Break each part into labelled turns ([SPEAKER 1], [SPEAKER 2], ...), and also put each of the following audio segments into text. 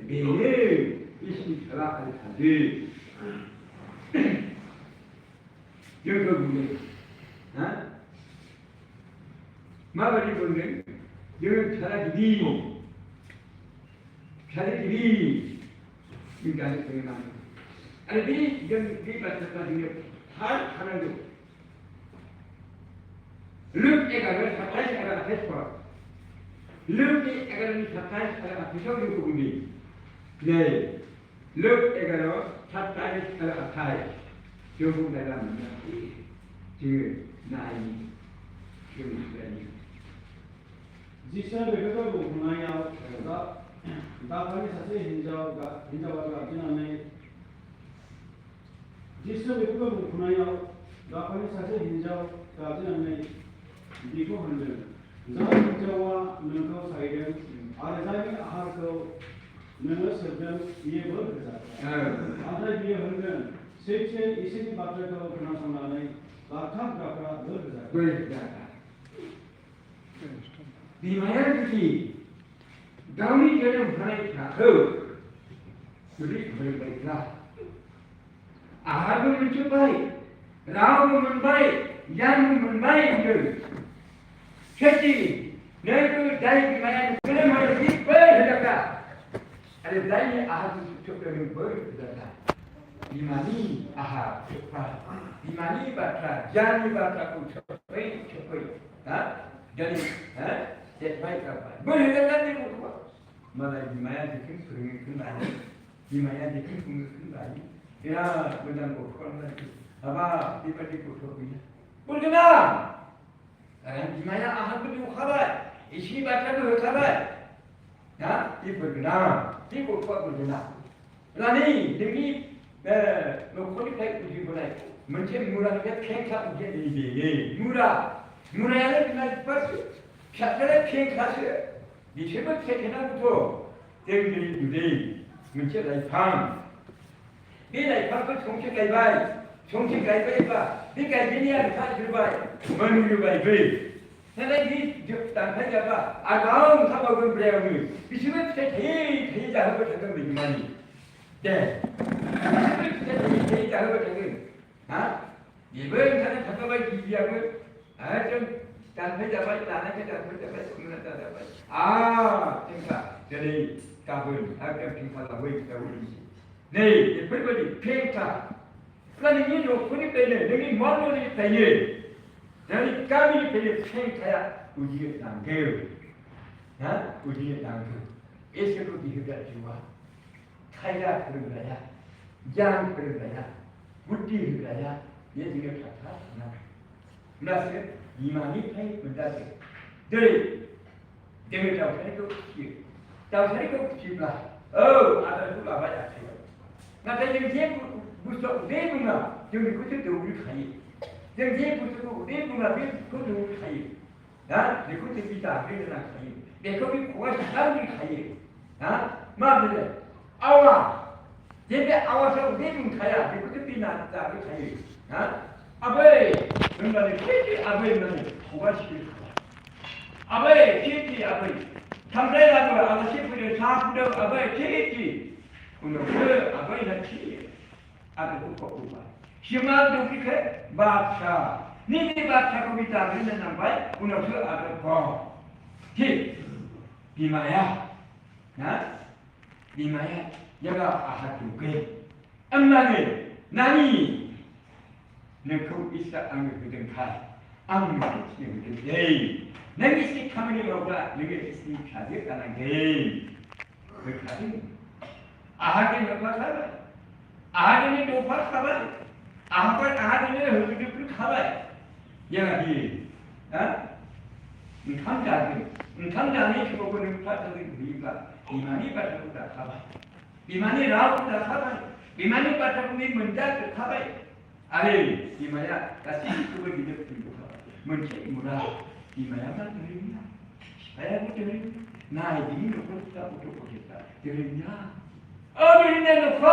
[SPEAKER 1] 매일 일심이 전화까지 가지. 여기 보면, 마가리 보면 여기 자라기리, 인간의 성에 나는. 아니, 이런 마찬가지로 다 하나도. 르 에가를 사탄이 에가가 됐어. 르 에가를 사탄이 에가가 부서지고 보니, 네, 르 에가로 사탄이 에가가 타이. 결국 내가 만났지. 지금 나이 지금 있어야지.
[SPEAKER 2] जिससे बेगरको गुनाया दा दाफानि सासे हिन्जावा दिनानै जिससे बेगरको गुनाया दाफानि सासे हिन्जावा दिनानै बिखौ होनदों जा हिन्जावा नोंखौ सायदों आरो जायनि आहारखौ नोङो सोबदों बियो बोर होजागोन आरो बियो होनगोन सैथो इसोरनि बाथ्राखौ खोनासंनानै लाथाबग्राफ्रा बोर होजागोन
[SPEAKER 1] 비마야들이 다운이 되는 하나의 자크 우리 벌벌이다 아하도 문초바이 라오도 문바이 양도 문바이들 셋이 내그 다이 비마야 그런 말을 이빨 해다가 아니 다이 아하도 족적인 벌이다 비마니 아하 족파 비마니 바타 자니 바타 족파이 jadi set baik apa? Boleh kan ni bukan? Malah di mana dikin sering kembali, di mana dikin kembali. Ya, benar bukan lagi. Apa tiba-tiba kotor punya? Boleh kan? Di mana ahad tu khabar, isi baca tu khabar. Ya, tiba benar, tiba kotor benar. Lani demi lokal kita uji boleh. Macam murah kita pengkap uji ni, murah. 문화를 그날 봤어. 샤트를 피행하세요. 이 세번 세케나부터 대들이 유대 문제 라이팡. 이 라이팡을 정책 가이바이, 정책 가이바이바. 이 가이비니아를 가지바이, 머누르 가이바이. 내가 이 단파이가바 아가운 사박은 그래야지. 비시면 세케이 자하고 잠깐 미만이. 네. 비시면 세케이 자하고 잠깐. 이번 사람 잠깐만 기비하고. 좀 단체 잡아야 나는 단체 잡아야 그러나 잡아야 그러니까 저희 가본 아까 핑카가 왜 있다고 그러지 네 벌벌이 핑카 그러니까 이 요건이 때문에 여기 멀리 때문에 여기 까미리 때문에 핑카야 우지게 남겨요 우지게 남겨 에스로 기회가 좋아 타이라 그런 거야 양 그런 거야 부디 그런 거야 얘기가 다 Nasib imani pay mendasib. Dari dia tahu saya tu ciplah. Oh, ada tu lah banyak sih. Nanti yang dia busuk dia bunga, jadi kita tu boleh kaya. Yang dia busuk dia bunga, dia kita boleh kaya. Dia kita kita dia nak kaya. Dia kita kuat sekali kaya. Mana? Awak. Jadi awak saya dia pun kaya, dia kita bina tak kaya. 아버지, 그러니까 खेती 아버지는 도와시킬 거야. 아버지, खेती 아버지. 삼사이라고 아버지 부려 사부려 아버지 खेती. 오늘 그 아버지는 치. 아버지 꼭 봐. 시마도 그렇게 바차. 니네 바차고 비자 되는 남바이 오늘 그 아버지 봐. 히. 비마야. 비마야. 얘가 아하두게. 엄마는 나니 너그 있어 안 그든 가 아무것도 없으면 돼. 내가 있으니 가만히 먹어봐. 내가 있으니 가지 가는 게. 그 가지. 아하게 먹어 살아. 아하게 높아 살아. 아하게 흐르게 가봐. 얘가 이, 감자니 먹고는 파트는 우리가 이만희 파트로 다 가봐. 이만희 라고 다 가봐. 이만희 파트로 니 문자 가봐. 아래 이마야 다시 그걸 믿었고 뭔지 몰라 이마야만 들리냐 아야고 들리 나 이미 놓고다 놓고겠다 들리냐 어린애 놓고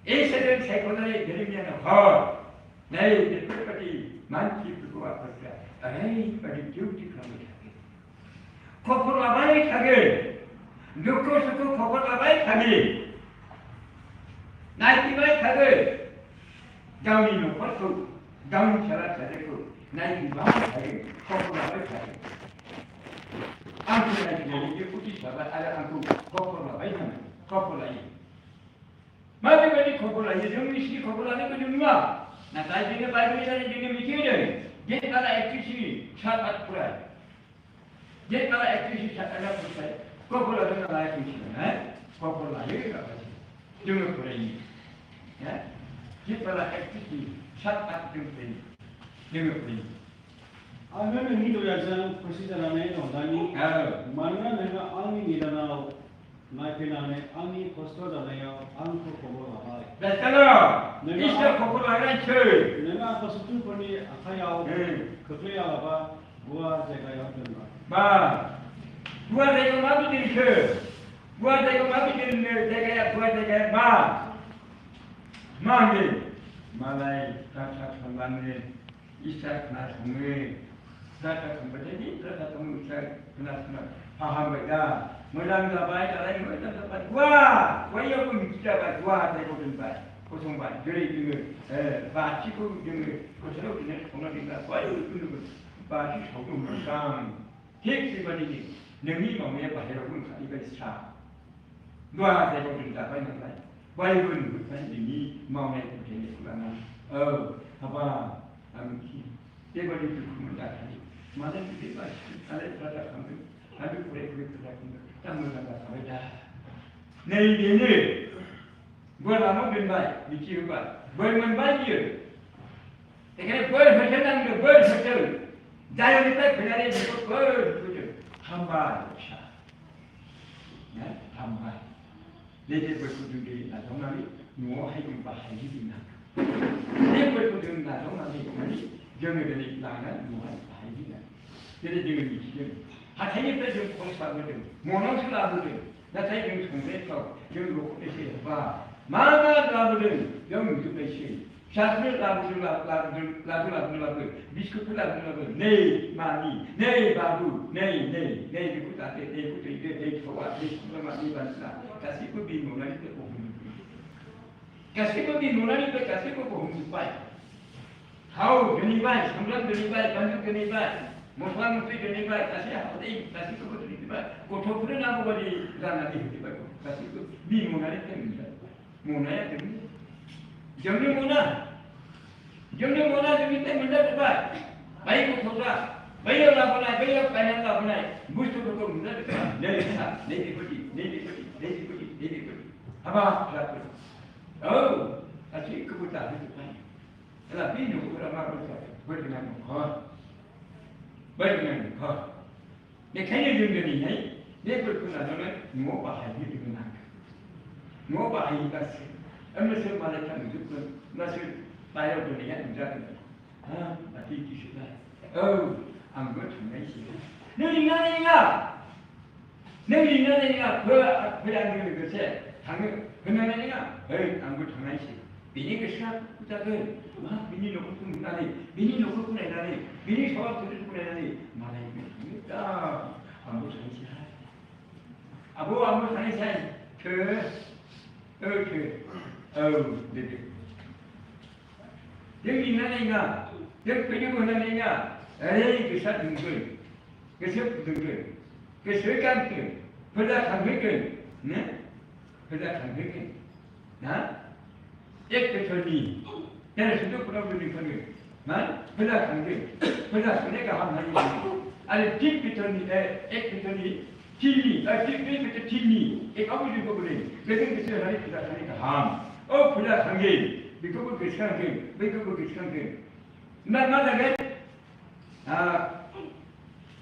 [SPEAKER 1] 에세들 세코나에 들리냐 놓고 내 이제 끝까지 많지 불고 왔을까 에이 빨리 기억지 가면 코코로 아바이 가게 누구 수고 거부하바이 가기 나이티바이 가기 가운이 놓고 가운 차라 차례고 나이티 방 가기 거부하바이 가기 angku naik jadi dia putih sahabat ada angku kopor lah baik mana kopor lagi mari bagi kopor lagi jom mesti kopor lagi ke dunia nah tadi ni baik ni dari dunia mikir dia kalau aktiviti sahabat pula dia kalau aktiviti sahabat pula kopor lagi nak aktiviti kopor lagi apa sih dunia pula ini ya dia kalau aktiviti sahabat dunia pula ini
[SPEAKER 2] 아니면 니도야장 프로시저라네 온다니 만나 내가 아니 니라나 나이페나네 아니 포스터잖아요 안코 코보라
[SPEAKER 1] 됐잖아 이스터 코보라는 그
[SPEAKER 2] 내가 또 수준 보니 아카야오 그래야가 부하 제가 yap는다
[SPEAKER 1] 마 부하 제가 마도 들그 부하 제가 마도 들는 제가 부하 제가 마 마게 말라이 딱딱 만네 이스터 나스네 Saya akan berjadi, saya akan benar-benar faham mereka. Mereka baik, lain mereka dapat. Wah, saya pun tidak dapat. Wah, saya pun dapat. Kosong baik. Jadi dengan baca ku dengan kosong dengan orang dengan baik itu baca sokong bersama. Hek sebenarnya, nemi mamanya bahaya pun kali bersama. Wah, saya pun dapat nanti. Baik pun bukan ini mamanya pun jadi kurang. Apa? Amin. Dia beri dukungan tadi. Mana kita ada pada kami, ada proyek pada kami, kami nak sampai dah. Ini, buat lama berbaik, bici berbaik, buat berbaik dia. Tapi buat macam mana buat macam, jangan kita benar dia buat hamba, hamba. Dia berkudu di dalam nari, nuah hidup bahaya di mana. Dia berkudu di dalam nari, jangan beri langan nuah. jadi dengan ini, hati kita jom konsumsi, monang selalu nanti jom konsumsi, jom lokal isi apa, mana lalu jom hidup isi, satu lalu, biskut lalu, nei mani, nei baru, nei ikut ada, ikut ide, forward, ikut mani bangsa, kasih ku bingung lagi tu bohong, kasih ku bingung lagi tu kasih ku bohong supaya, kau genibai, sembilan genibai, bantu genibai. Muslim mesti jadi baik, kasih apa tadi, kasih tu betul itu baik. Kau tahu pun nak buat di sana di itu baik. Kasih tu bingung ada tempat, munanya tempat. Jangan munah demi tempat baik. Baik kau tahu, baik orang pernah, baik orang pernah, bukan betul munah dekat. Jadi pergi. Apa satu? Oh, kasih kebutuhan itu baik. Kalau bingung orang mahu berkenan kau. Bagaimana kau? Dia kaya juga ni, dia berkenaan dengan mau bahagia dengan nak, mau bahagia kasih. Masih malaikat itu pun masih bayar dunia juga. Mati kisah. Oh, anggota macam ni. Ni ingat. Berang ni kerja. Hang, kenapa ni? Anggota macam ni. Bini kesat kita ke? Bini lokal pun ada. Bini soal tu pun ada. Mana ini? Dah, ambil saya. Ambil saya. Ke? Oh, betul. Dia bina ni enggak? Dia pergi mana ni enggak? Kesat dengkul. Kesukaan tu. Pada kambing, pada kambing. एक कचौड़ी तेरे सुधो पुरा बुरी करें ना पहला खाने का हम नहीं अरे तीन कचौड़ी एक कचौड़ी चीनी एक अब जो बोले लेकिन किसी हरी पहला खाने का हम ओ पहला खाने बिको किसके ना लगे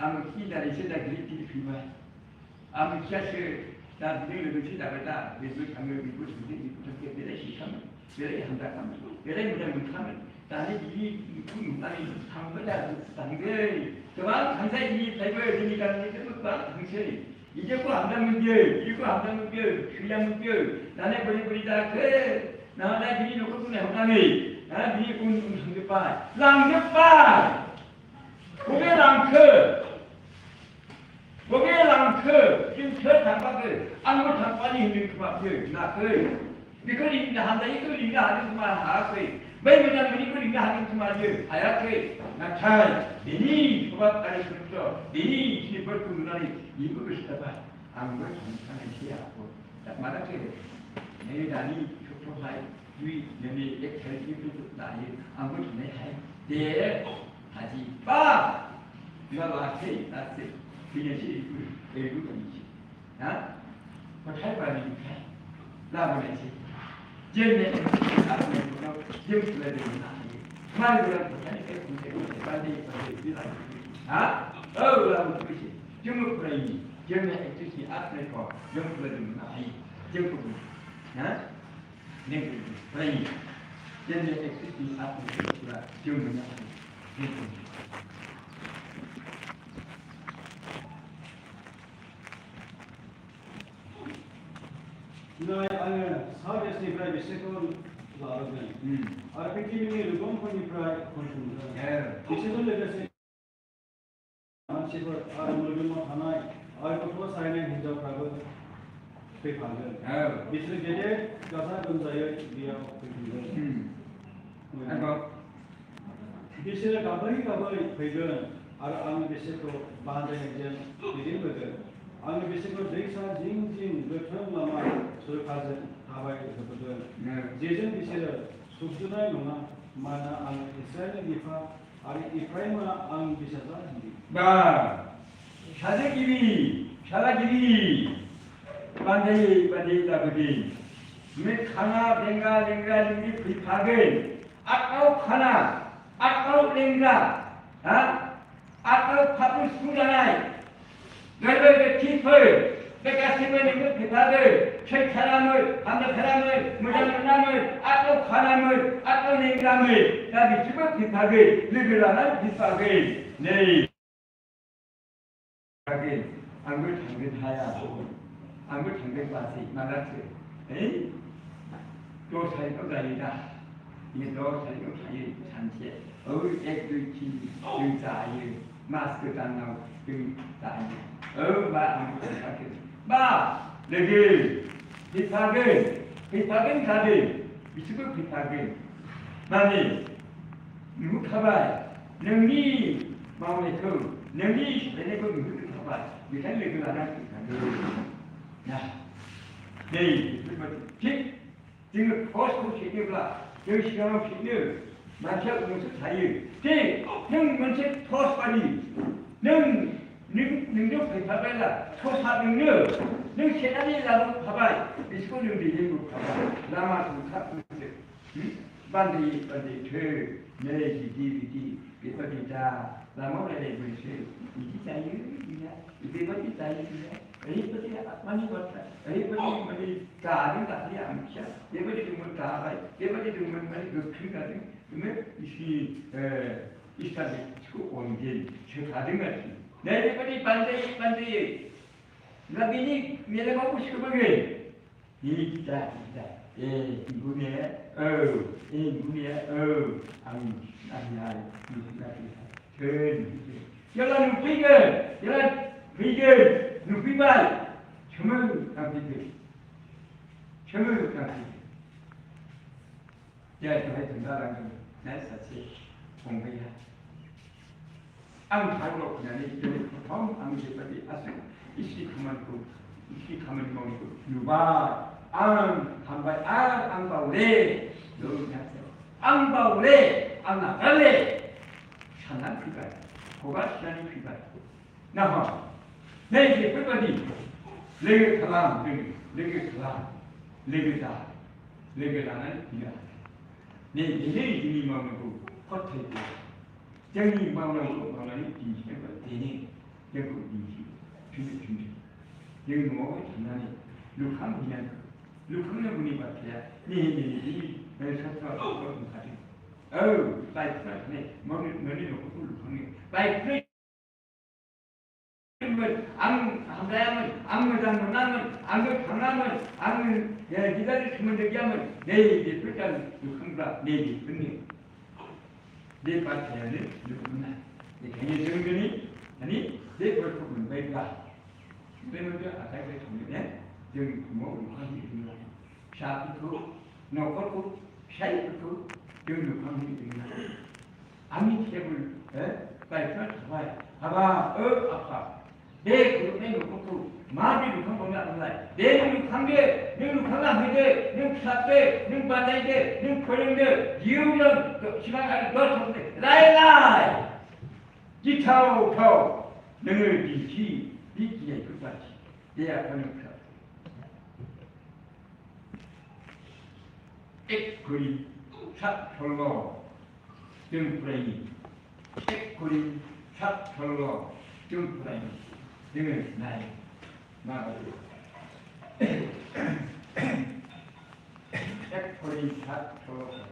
[SPEAKER 1] हम की dari seda griti fiba हम क्या से दादी लोग से दादा बिको खाने बिको सुधी बिको के बेले शिकाम बेरे हम दाकम बेरे मुझे मुखाम ताने जी कुन ताने हम बड़ा संगे तो बात हमसे ये टाइप ये करने के तो बात हमसे ये को हमदा मुझे शुया मुझे ताने बड़ी दाके ना भी लोग को नहीं होता नहीं भी उन संगे पाए लांगे पाए कोई लांगे Bogey lang ke, jin ke tanpa ke, anggo tanpa ni hidup kemak ke, nak ke. Biko ni dah handai itu ni dah ada semua hak ke. Baik benar ni ko ni dah ada semua je, ayat ke. Nak cai, ini sebab ada sesuatu, ini si berkumpulan ini bersetuju. Anggo tanpa siapa, tak mana ke. Ni dah ni cukup hai, duit ni ekstrem itu dah ni, anggo ni hai. Dia haji ba, dia lagi lagi. Bây chỉ đều đúng là gì đó có thấy bà mình thấy là một cái gì trên này áp lực của nó dưng là điều này mai rồi là thấy cái cũng sẽ ba đi đi lại hả là một cái gì chứ một cái gì trên này cái gì áp lực của dưng là điều này dưng cũng hả nên cái gì trên này cái gì áp lực là dưng là này
[SPEAKER 2] Noi sabe se para você com claro bem. A pequeno menino como foi para consumir. Isso não leva se se a mulher não खाना और को साइने हिजो प्रागो पे खाने इसलिए गेटे कसा कम जाए दिया
[SPEAKER 1] अब
[SPEAKER 2] इसलिए काबरी फैगन और आंग बेसे को बांधे जन दिदिन बगन आंग बेसे को दैसा जिं जिं गोथों लामा सरखारजों हाबाय होबोदों जेजों बिसोरो सुखजुनाय नङा माना आं इस्राएलनि बिफा आरो इफ्राइमा आं बिसाजा हिन्दी
[SPEAKER 1] बा सालागिरि बान्दै दाबोदि मे खाना लेंगा लिंगि फैफागोन आकाव खाना आकाव लेंगा हा आकाव फाबु सुजानाय गरबे बेथिफोर बे गासिबो नोंबो फैफागोन सैथारामोन हामदोफोरामोन मोजां मोनामोन आकाव खानामोन आकाव लेंग्रामोन दा बिसोरबो फैफागोन लोगो लानानै फैफागोन नै आंबो थांगोन हाया आंबो थांगोन बासै मालासो दसायाव जायो दा बे दसायाव थायो सानसे एक दुइ तिन जों जायो मास गोदानाव जों जायो बा आंबो थांखागोन बा लोगो फैफागोन जादों बिसोरबो फैफागोन माने नुखाबाय नोंनि मावनायखौ नोंनि सोलायनायखौ नुखाबाय बेखायनो लोगो लानानै फैफागोन ना नै बेफोरबायदि थिग जोङो पस्टखौ सेनोब्ला जों सिगाङाव सेनो मानसिया उनावसो थायो थिग नों मोनसे टस बादि नोंजों फैफाबायला टसआ नों सेनानै लाबोफाबाय बिसोरखौ नों दैदेनबोफाबाय लामा ओंखारबोदो बान्दै थो नै बिदि बेबायदि दा लामायाव रायज्लायबोनोसै बिदि जायो बेबायदि जायो ओरैबायदि आत्मानि बाथ्रा ओरैबायदि माने गादों दाख्लै आं मिथिया बेबायदि दंमोन गाबाय बेबायदि दंमोन माने गोख्रों गादों नोङो बिसिनि इस्टाब्लिसखौ अनगोन सोखादों आरोखि नै बेबायदि बान्दैयै दा बेनि मेलेमावबो सोबोगोन गिदा गुनाया गुनाया आंनिया जेब्ला फैगोन नुफैबाय सोमो गांफैगोन दहाय खोन्थालांदों ना सासे फंबाया आं थारल' फैनानै प्रथम आं बेबायदि इसोरनि खामानि मावनायखौ नुबाय आं हामबाय आरो आं बावले आं नागारले साननानै फैबाय खगा सिनानै फैबाय नाहा नै बेफोरबायदि लोगो खालाम लोगो लानानै फैया नै बेनो जोंनि मावनांगौ फथायखौ जोंनि मावनांगौ मावनानै दिन्थिनोबा बेनो जोंखौ दिन्थियो थुननो जों न'आवहाय थांनानै लुखांहैनांगौ लुखांनांगौनि बाथ्राया नै सत्र'आव ओंखारदों बाइकफ्रा थानाय न'नि न'खरखौ लुखांनो बाइकफ्रा आं हामजायामोन आं मोजां मोनामोन आंबो थाङामोन आं गिदारनि सोमोन्दो गैयामोन नै बेफोर दा लुखांब्ला नै बेफोरनो बे बाथ्रायानो लुखांनाय बेखायनो जों दिनै माने बे गयखौ मोनबायब्ला Benar ada yang kemudian yang mau bukan itu saat itu nokorku saya itu yang bukan itu amin sebul baiklah baik apa apa dek itu nokorku mati bukan benda lain dek itu kangge itu kangga hide itu sate itu badai de itu koling de jiujan siapa ada dua sampai lain jitau kau dengan dici dici itu pasti dia akan berkata ekuri sak tolong jemprai ekuri sak tolong jemprai dengan naik maka ekuri sak tolong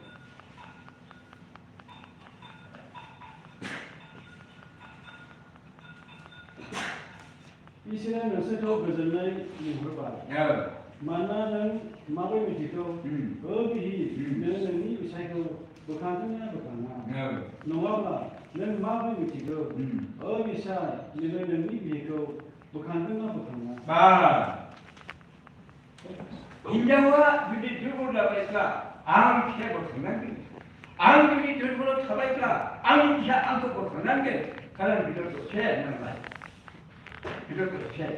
[SPEAKER 2] इसोरा नोंसोरखौ गोजोननाय नुहुरबाय मानोना नों माबे मिथिगौ बिहि नों नोंनि फिसायखौ बोखांदोंना बोखाङा नङाब्ला नों माबे मिथिगौ फिसाय नोङो नोंनि बिहिखौ बोखांदोंना बोखाङा
[SPEAKER 1] हिनजावा जुदि दुर्बल जाबायब्ला आं फिसाय बोखांनांगोन आं जुदि दुर्बल थाबायब्ला आंनि फिसा आंखौ बोखांनांगोन कारण बिदरखौ से नांबाय Kita kerja,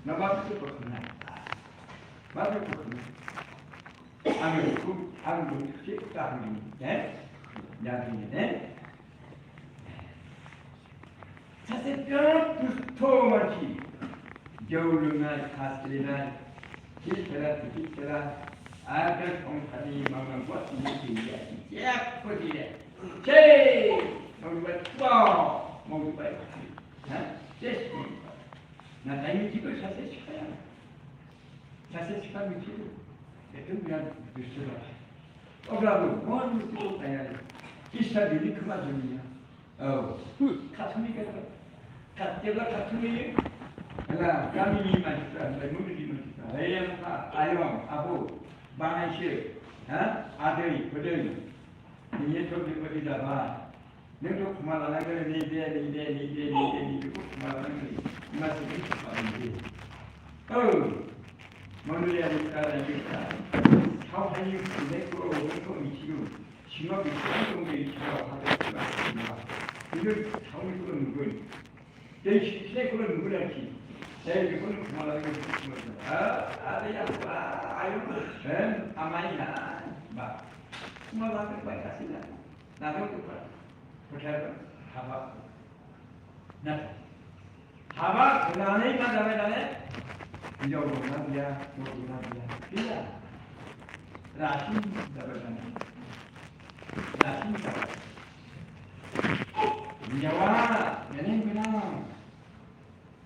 [SPEAKER 1] nama itu berkenaan. Masa berkenaan. Anggur cipta ini, jadi ini. Sesuatu tuh macam jauh dengan hasilnya, kita ada kongsi mana buat ini dia, siapa dia? Mau buat apa? Mau buat apa? Nah, ini juga saya sekarang. Saya sekarang itu yang justru. Orang mau itu tanya, kisah diri kemajuannya. Katumi kata, katumi. Alah, kami ni macam, kami ni macam. Ayam, abu, bangsa, adai, pedai. Ini tu dia berdebat. Nếu mà là cái này đi mà là mà sẽ biết phải gì mà người ta là như thế sau hai những cái của ông bị chịu chỉ có bị sống bị chịu hay là 이걸 상위 그런 건 내 시대 그런 거라지 내 이거는 그만하는 게 무슨 아래야 아유 아마이나 막 그만하는 거야 가시나 나도 그거 Percaya haba, nah haba kenapa ini mana jauh mana dia, jauh dia, tidak, rasi dapat mana, rasi dapat, Jawa, ini kenapa,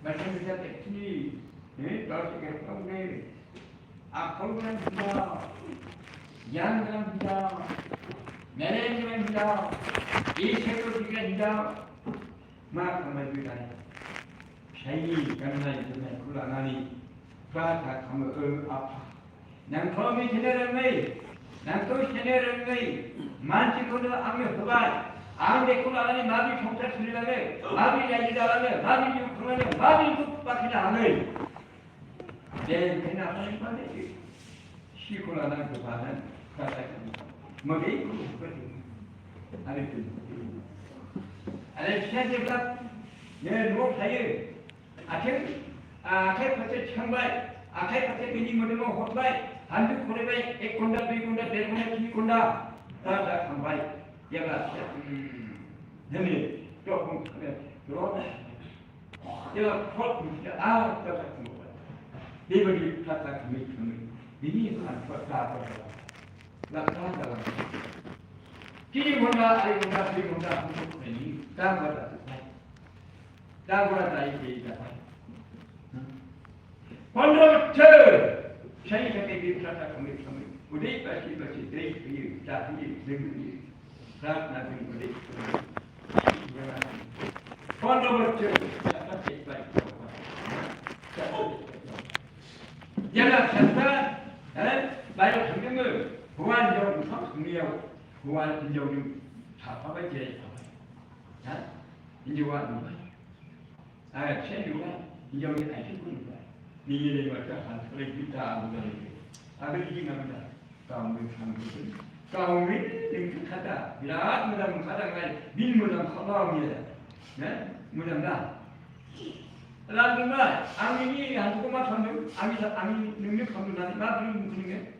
[SPEAKER 1] macam kita teknik, kalau kita tahu ni, akal kan tidak, yang kan tidak. Management जाओ एक सेक्रेटरी का जाओ मार समझ में आए सही करना है खुला नानी बात हम आप नंखो में चले रहे नंखो चले रहे मानसिक को आगे हुआ आगे खुला नानी मावी छोटा सुनी लगे मावी जाई डाले मावी जो खुले मावी को पकड़ा हमें दे बिना नहीं पाने शी खुला नानी को बाहर खाता है Mari ada itu. Ada saya cakap, ni luar saya. Akhir pasal cangbai, akhir pasal bini model mau hotbai, hantu kore bai, ek konda, dua konda, tiga konda, tiga konda, dah cangbai. Ya lah, ni tu pun terus. Ya hot mesti dah cangbai. Dia beri kata kami, ini kan kata. Lakukan dalam. Kini mula air mula beri mula untuk ini, dah berada di dalam. Pandang saya kata dia kata kami, udah pasti dari jadi dari saat nanti udah. Pandang kata baik. Jangan sampai, banyak semua. Huan jauh sampai huan jauh apa je? Ini huan, saya juga 이정이 아시군요. 니들이 맞다 한 소리 기타 아무거나 아들이 갑니다. 가움을 사는 것은 가움이 능숙하다. 비라 무당 가장가 밀무당 커버합니다. 네, 무당다. 라는말 앙민이 한국만 선명 앙이 능력 선명하니 마블이 무슨 게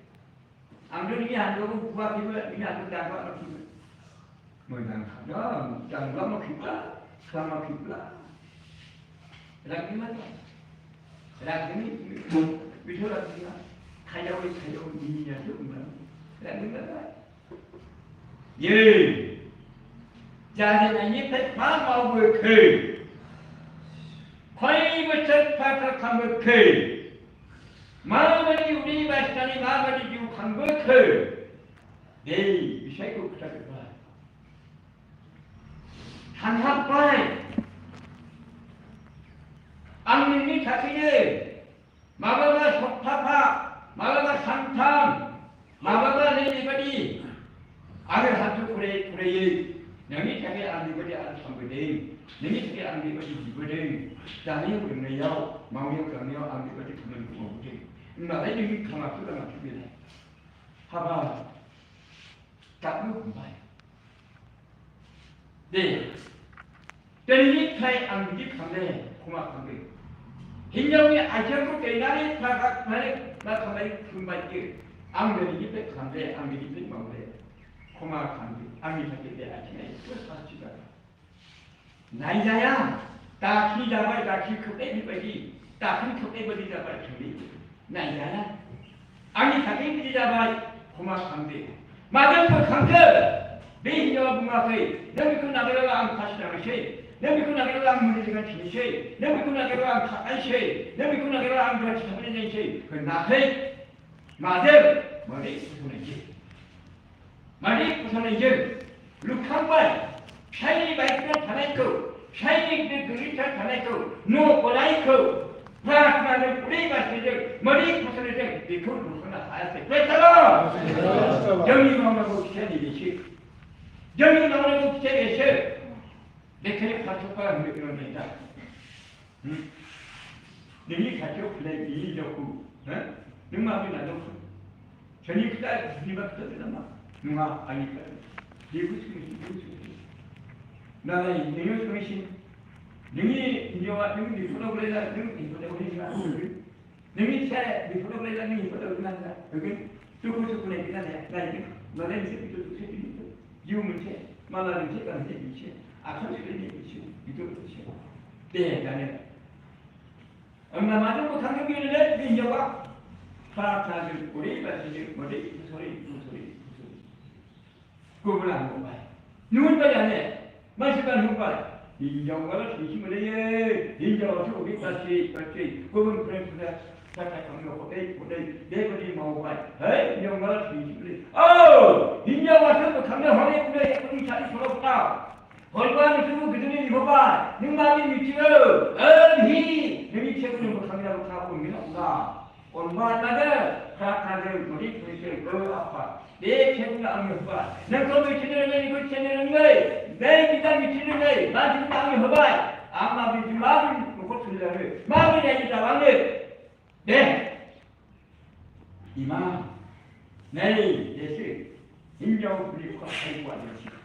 [SPEAKER 1] 앙들이 한국은 구하 기분 이 한국 당과 같은 거. 무당 가자 장가 뭐 기쁘다. 가마 기쁘다. 라기만 라기니 미쳐라기나 가야오 이니야죠 그만 라기만 예 자네는 이패 파마고 그 거의부터 파악한 그 마음이 우리 발산이 마음이 유한 그 에이 이새끼 그렇게 봐 한합발 앙민이 자신의 마바가 속파파 마바가 상탐 마바가 내리거리 아를 한쪽 그래 너희 자기 안리거리 아를 삼거든 너희 자기 안리거리 이거든 자네 그러네요 마음이 그러네요 안리거리 그런 거 뭐지 나의 능이 강하기가 막히게 하바 잡는 공부해 네 때리니 타의 안리기 강래 고맙은 거 hinjaunya ajar ko kenari prakak mari makamai kumbai ambil kita kamde ambil kita mau koma kamde ambil kita aja itu pasti juga naik jaya taki dapat taki kutai bagi taki kutai bagi dapat cumi naik jaya ambil taki dapat koma kamde macam tu kamde behinjau bunga kai nabi ku nagara ang pasti nasi nabi ku nagara ang mudi dengan cini nabi ku nagara ang kakan nabi ku nagara ang berat sama dengan kena kai macam mari kusanan je lukang bay shiny baiknya tanai ko shiny gerita tanai ko no polai ko Pak mana puri bahasa je mari kusanan je ikut kusanan ayat betul jangan mana ko shiny desi jangan mana ko shiny desi देखने खाचों का निकलने नहीं था नहीं खाचों प्ले ये जो को हैं नुमा भी ना दो शनि का दिवस तो ना नुमा आई का ये कुछ ना नहीं नहीं उसमें शी नहीं जो आप नहीं दिखो लोग ले जाते हैं दिखो लोग ले जाते हैं नहीं क्या दिखो लोग ले जाते हैं दिखो लोग ना लेकिन तो कुछ नहीं किया नहीं नहीं से भी तो जीव मुझे माला मुझे करने पीछे 아픈 소리는 이것이고 이것이고 네 나는 엄마 맞은 거 강경이래 민저가 파악하는 우리 발신이 머리 소리 그걸 안 보고 봐요 누군가지 않네 마시간 누가 인정과를 중심을 해 인정을 우리 다시 그건 그래서 잠깐 강력하고 내버리 먹고 봐요 인정과를 중심을 해 인정과도 강력하게 그래 우리 자리 돌아보다 벌과는 주고 그들이 입어봐 능마음이 미치고 히 능이 최고는 못합니다고 하고 있는가 얼마나 가까이 우리 그리스도의 그 아파 내 최고는 안 해봐 내가 미치는 이거 채내는 거야 내 기다 미치는 거야 마지막 안 해봐 아마 미치 마음을 놓고 틀려를 마음을 내기다 왕래 네 이마 내일 예수 인정 그리고 아이고 아저씨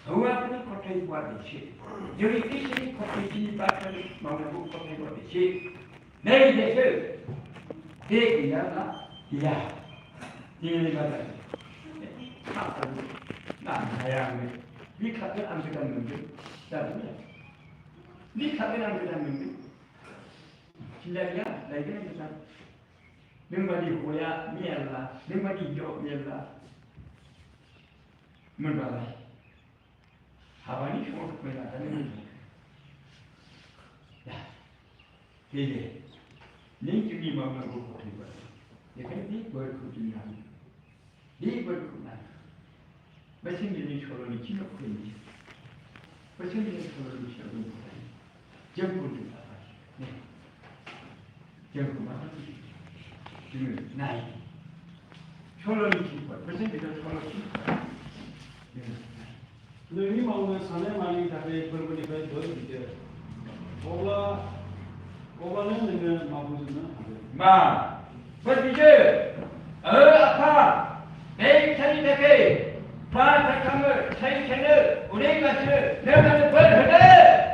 [SPEAKER 1] 어와는 코트이 구하듯이 여기 뜻이 코트이 바탕을 먹고 코트이 구하듯이 내 입에서 내 이야가 이야 이해를 받아야 난 다양해 네 카드 안 들어갔는데 나도네 네 카드 안 들어갔는데 진짜야 나 이거는 괜찮아 능마디 호야 미알라 능마디 요 미알라 뭘 봐라 하반이 흉을 나타내는 거야. 야, 이게 냉증이 마음을 먹고 되는 거야. 이게 네 벌크 중요한 네 벌크 나. 마찬가지로 서로는 지놓고 있는 마찬가지로 서로는 서로는 정부를 봐봐. 네. 정부만 하지. 지금 나이. 서로는 지고 마찬가지로 서로는 지고.
[SPEAKER 2] नोंनि मावनो साननाय मानि थाखाय फोरबोनिफ्राय बोर बिदो अब्ला 오가는 내면 마부지는
[SPEAKER 1] mà bất kỳ chứ ở apa đây thấy thế kì ba thấy không thấy thế nữa ở đây là chứ nếu mà được bớt rồi đấy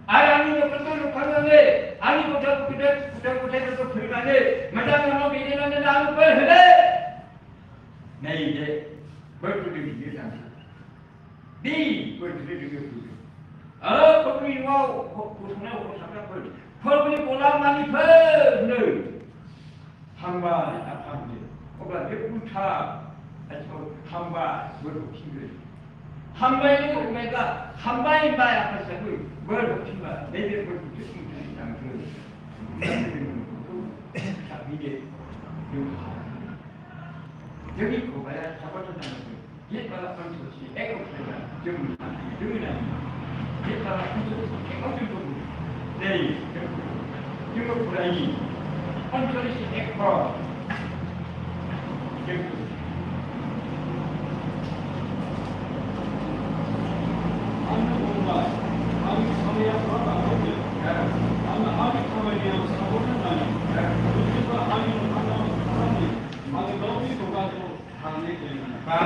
[SPEAKER 1] ai ăn nhiều cái tôi lúc không nghe ăn nhiều cái tôi phơi ra đi mà đang nó bị đi nó đang bớt rồi đấy này đấy bớt cái gì vậy đi bớt cái gì ở có người ngô cuộc nào cũng sắp tới phân của làm ăn phơi nữa tham ba là tham gì hoặc là cái bút thà tham ba bớt một chút nữa tham ba này cũng mấy cái tham ba này bài apa sih tu bớt một chút mà đây là bớt một chút nữa làm cái tapi dia jadi kau bayar siapa tu nama tu dia kalau konstruksi ekonomi jumlah dia kalau konstruksi ekonomi đây nhưng mà phụ này không cho đi xin ekor nhưng
[SPEAKER 2] anh cũng vậy anh sau này có bảo vệ anh sau này làm sao cũng này nhưng mà anh đâu biết có bao nhiêu hàng này
[SPEAKER 1] và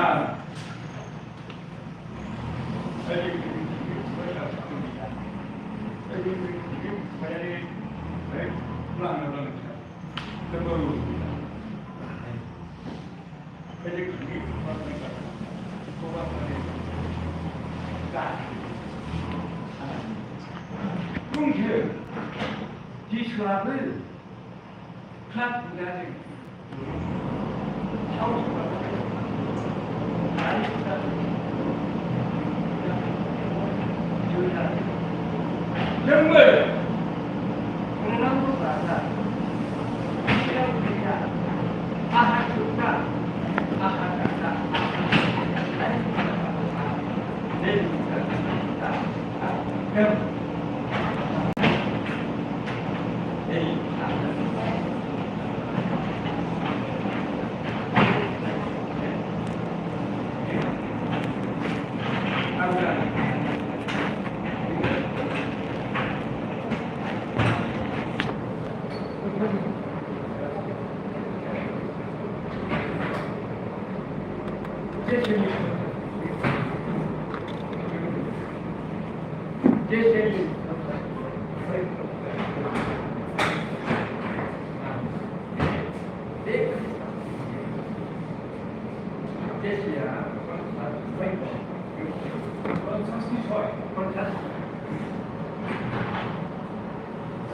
[SPEAKER 1] Mungkin di Surabaya, klub dari tahu Jember, orang berbahasa, tidak bisa, ahad juga, ahad kata,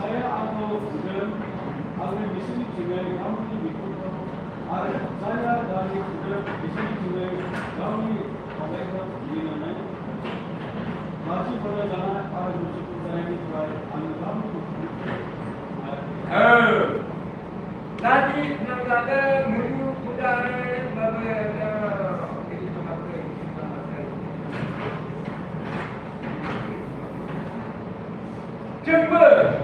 [SPEAKER 2] saya atau kemudian ada di sini juga kami diikuti ada saya dari kemudian di sini juga kami mereka di mana masih pada jalan ada musuh jalan itu anda kami
[SPEAKER 1] tadi negara menuju udara berbeda Jember.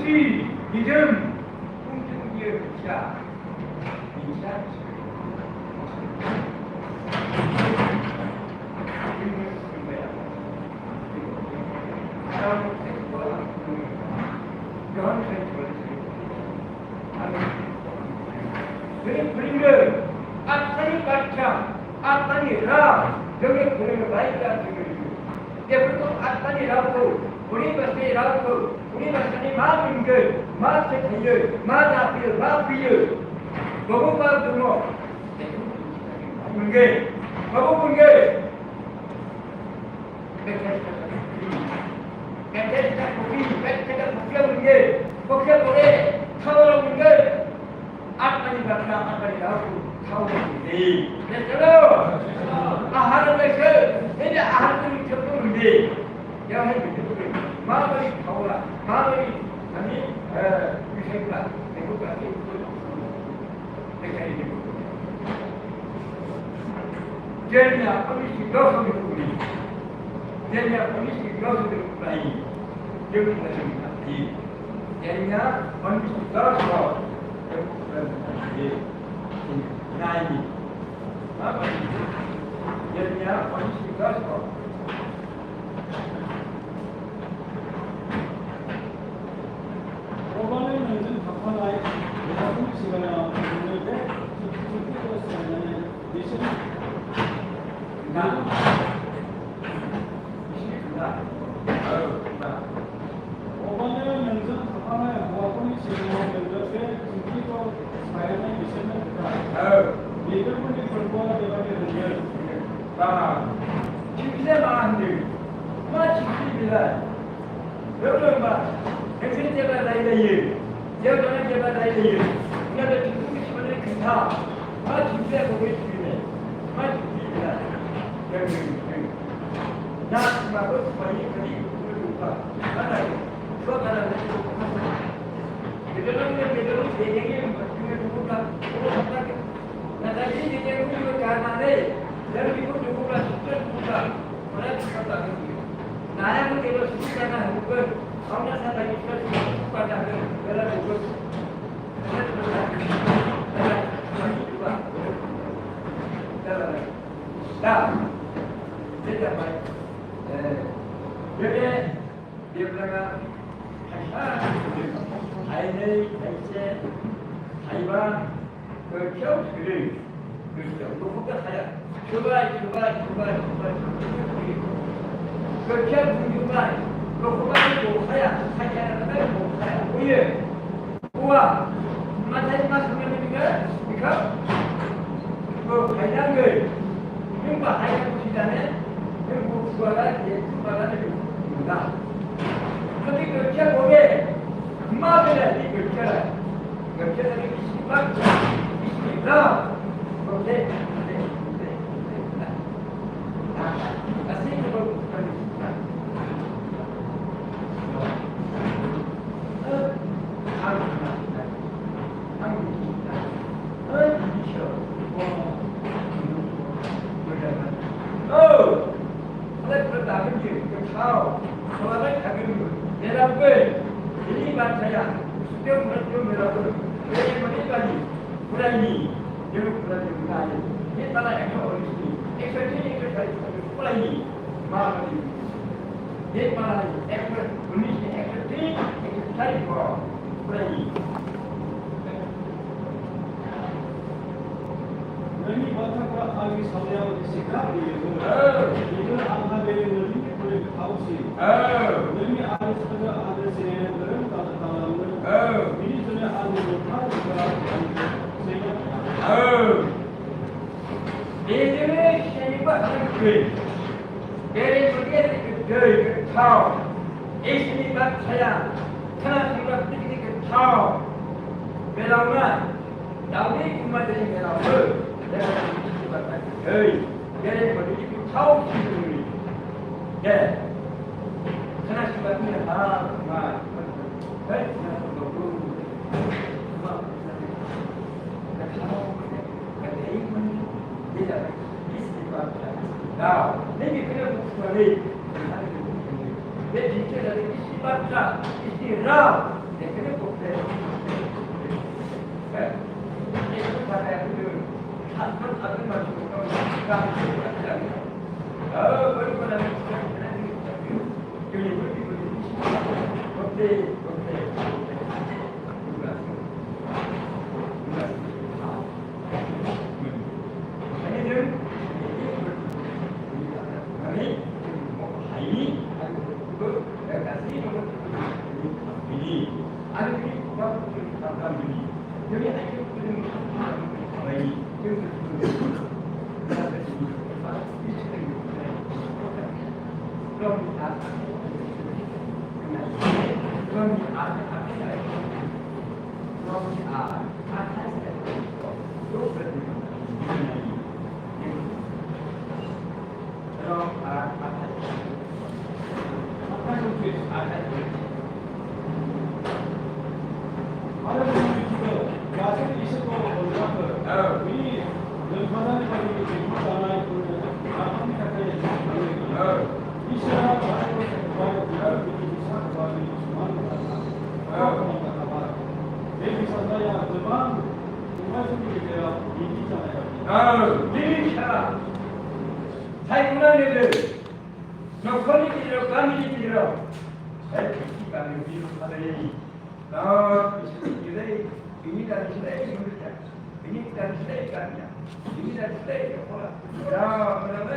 [SPEAKER 1] Si, 이름 공중기의 자, 인사. Beringer, atani kacang, atani ram, dengan beringer baiklah beringer. Dia betul atani ram tu, beri pasti ram tu, beri pasti ni mabingger, mabsekiye, madapir, mabiye. Bawa bawa semua. Beringer, bawa beringer. Betul kopi beringer, kopi boleh, kalau beringer. Atani bakla atani aku tahu ini. Betul. Ahad mereka, ini ahad itu cukup ini. Yang ini betul. Mari kaulah, mari kami bisa pula, ikut lagi. Mereka ini. Dernya polisi dosa berkuli. Dernya polisi dosa berkuli. Jangan berkuli. Dernya polisi dosa berkuli. Naik. Apa ini? Dernya polisi dosa.
[SPEAKER 2] 오반의 면은 박하나의 대학교 시간에 있는데 특히도 미션
[SPEAKER 1] 나. 나.
[SPEAKER 2] 오반의 면은 박하나의 대학교 시간에 있는데 특히도 사회의 미션을 미들분이 걸고 대박에 되면
[SPEAKER 1] 나. 진짜 많은데. 마 진짜입니다. 여러분 봐. 백신 제발 나이래요. 제가 제발 나이래요. 우리가 중국 시민의 근사. 마 진짜 보고 있습니다. 마 진짜입니다. 여기. 나 말고 많이 그리 그러니까 나라요. 수업하는 그들은 대행이 중에 누구가 누구가 나다 이 대행 누구가 가만해. 내가 이거 누구가 진짜 누구가 뭐라 그랬다. 나야 그 내가 수시잖아. 그거 Orang saya lagi suka pada dalam buku. Dah, tidak baik. Jadi dia bilang, ini saya, saya kerja sendiri, kerja. Bukan saya. Cuba. Kerja juga. Lokukan itu saya ada saya. Iya. Wah, macam mana juga? Jika kaya gay, nhưng mà hay không chỉ là đấy, nhưng một số là gì, số là gì cũng đã. Cái gì cái chuyện của mình, mà cái này cái chuyện là cái gì mà cái gì đó, ok. Asing itu bukan. Ini bataklah kami saya sikap itu. Itu angka dari ini boleh tahu sih. Ini ada sini dalam kata-kata. Ini sudah ada lokal juga. Ini siapa sih? Dari dari tahu. Ini bak saya. Karena sudah begini tahu. Belakang. Dahulu cuma dari belakang. Hey, jadi bagi itu tahu sendiri. Ya, karena sebabnya hal, hey, Now, maybe you can explain. Jadi kita dari isi baca, isi raw, dia kena bukan. Itu pada itu. Akan masuk ke dalam kami. Baru pada jadi okey.
[SPEAKER 2] Ini 정말 손님에 대한 일이 있잖아요.
[SPEAKER 1] 일차 사이구나 애들 너 커리기로 까미기로 까미 비로 하더니 이래 이니까 시대 이니까 시대 까미야 이니까 시대 뭐라 그다음에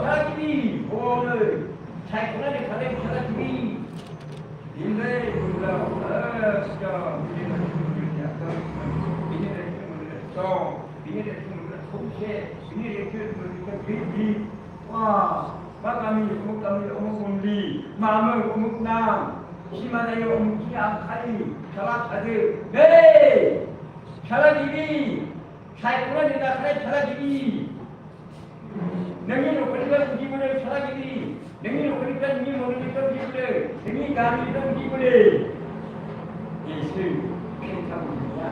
[SPEAKER 1] 사기비 오늘 사이구나에 가는 사기비 인내 몰라 진짜 Kami umukundi, mama umuknam, simanayo umuki akali, salah hadir, hey, salah diri, saya pula tidak salah diri, dengan lokalitas di mana salah diri, dengan lokalitas ni monolitas di mana, dengan kami itu di mana, itu kita punya,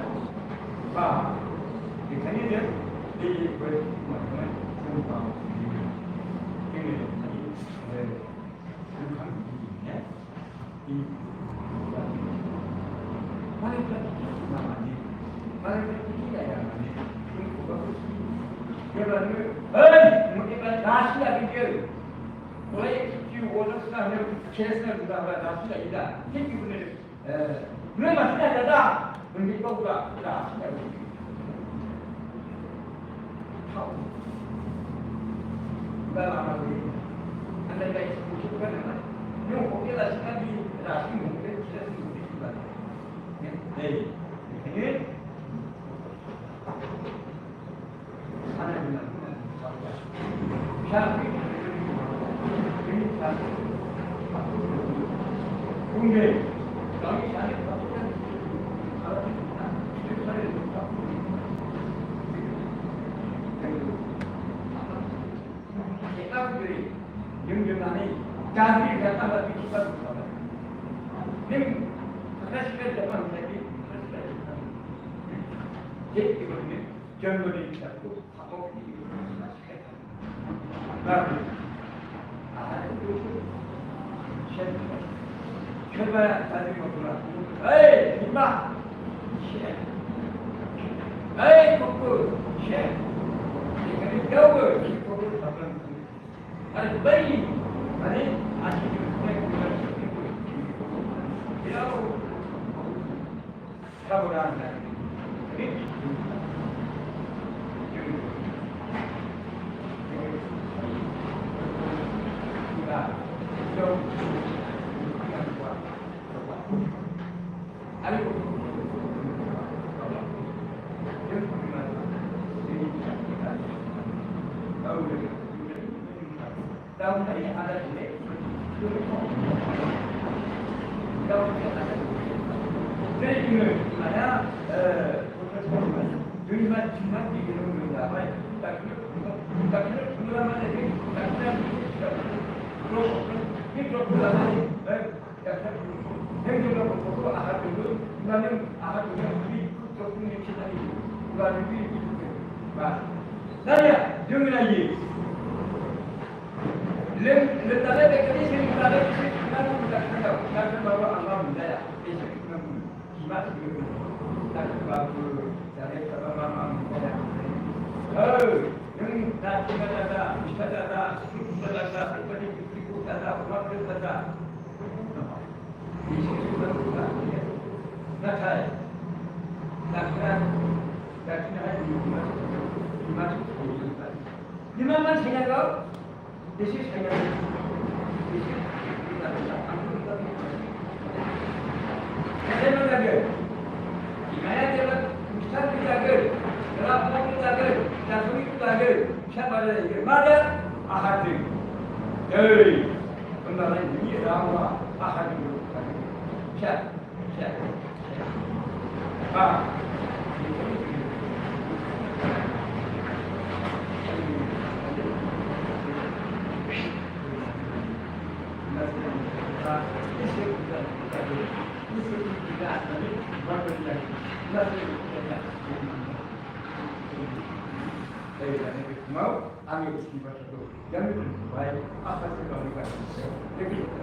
[SPEAKER 1] bah, kita ni dia, dia bermacam macam ini. Mau ambil istimewa itu, jangan lupa apa yang kau lakukan.